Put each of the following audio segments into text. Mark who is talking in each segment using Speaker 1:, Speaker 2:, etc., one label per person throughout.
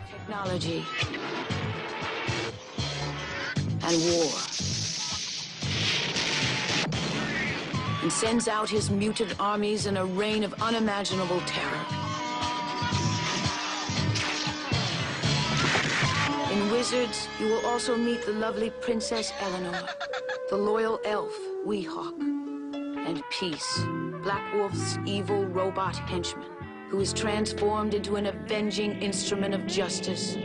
Speaker 1: Technology and war, and sends out his mutant armies in a reign of unimaginable terror. In Wizards, you will also meet the lovely Princess Eleanor, the loyal elf Weehawk, and Peace, Black Wolf's evil robot henchman, who is transformed into an avenging instrument of justice.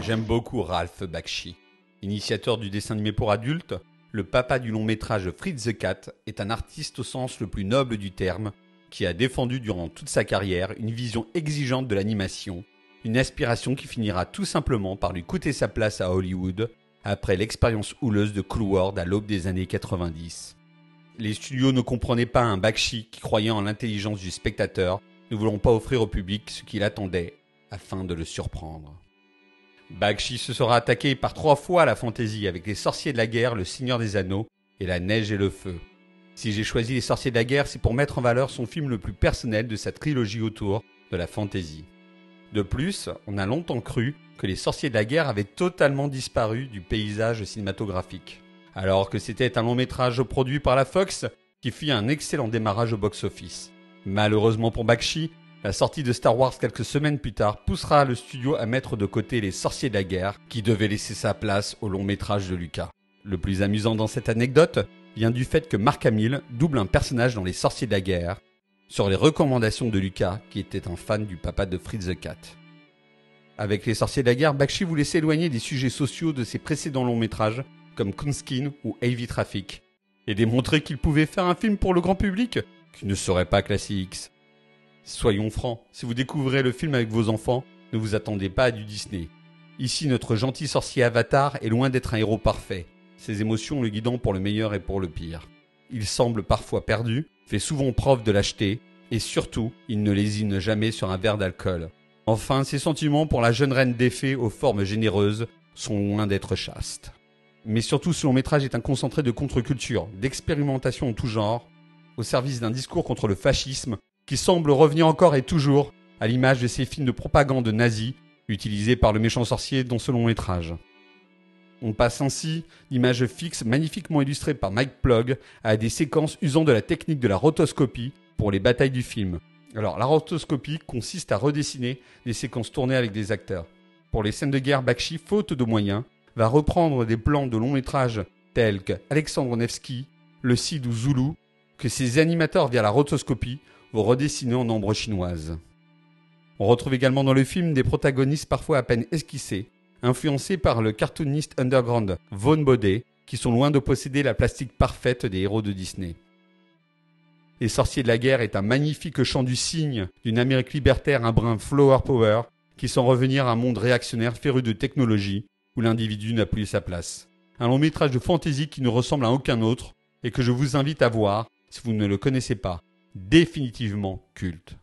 Speaker 2: J'aime beaucoup Ralph Bakshi. Initiateur du dessin animé pour adultes, le papa du long métrage Fritz the Cat est un artiste au sens le plus noble du terme, qui a défendu durant toute sa carrière une vision exigeante de l'animation, une aspiration qui finira tout simplement par lui coûter sa place à Hollywood, après l'expérience houleuse de Cool World à l'aube des années 90. Les studios ne comprenaient pas un Bakshi qui croyait en l'intelligence du spectateur, ne voulant pas offrir au public ce qu'il attendait, afin de le surprendre. Bakshi se sera attaqué par 3 fois à la fantasy avec Les Sorciers de la Guerre, Le Seigneur des Anneaux et La Neige et le Feu. Si j'ai choisi Les Sorciers de la Guerre, c'est pour mettre en valeur son film le plus personnel de sa trilogie autour de la fantasy. De plus, on a longtemps cru que Les Sorciers de la Guerre avaient totalement disparu du paysage cinématographique, alors que c'était un long métrage produit par la Fox qui fit un excellent démarrage au box-office. Malheureusement pour Bakshi, la sortie de Star Wars quelques semaines plus tard poussera le studio à mettre de côté Les Sorciers de la Guerre qui devaient laisser sa place au long métrage de Lucas. Le plus amusant dans cette anecdote vient du fait que Mark Hamill double un personnage dans Les Sorciers de la Guerre sur les recommandations de Lucas qui était un fan du papa de Fritz the Cat. Avec Les Sorciers de la Guerre, Bakshi voulait s'éloigner des sujets sociaux de ses précédents longs métrages comme Coonskin ou Heavy Traffic et démontrer qu'il pouvait faire un film pour le grand public qui ne serait pas classique X. Soyons francs, si vous découvrez le film avec vos enfants, ne vous attendez pas à du Disney. Ici, notre gentil sorcier Avatar est loin d'être un héros parfait, ses émotions le guidant pour le meilleur et pour le pire. Il semble parfois perdu, fait souvent preuve de lâcheté, et surtout, il ne lésine jamais sur un verre d'alcool. Enfin, ses sentiments pour la jeune reine des fées aux formes généreuses sont loin d'être chastes. Mais surtout, ce long métrage est un concentré de contre-culture, d'expérimentation en tout genre, au service d'un discours contre le fascisme, qui semble revenir encore et toujours à l'image de ces films de propagande nazis utilisés par le méchant sorcier dans ce long métrage. On passe ainsi l'image fixe magnifiquement illustrée par Mike Ploug à des séquences usant de la technique de la rotoscopie pour les batailles du film. Alors la rotoscopie consiste à redessiner les séquences tournées avec des acteurs. Pour les scènes de guerre, Bakshi, faute de moyens, va reprendre des plans de long métrage tels que Alexandre Nevsky, Le Cid ou Zulu, que ses animateurs via la rotoscopie vont redessiner en ombre chinoise. On retrouve également dans le film des protagonistes parfois à peine esquissés, influencés par le cartooniste underground Vaughn Bodē, qui sont loin de posséder la plastique parfaite des héros de Disney. Les Sorciers de la Guerre est un magnifique chant du cygne d'une Amérique libertaire un brin flower power, qui sent revenir à un monde réactionnaire féru de technologie, où l'individu n'a plus sa place. Un long métrage de fantasy qui ne ressemble à aucun autre, et que je vous invite à voir si vous ne le connaissez pas. Définitivement culte.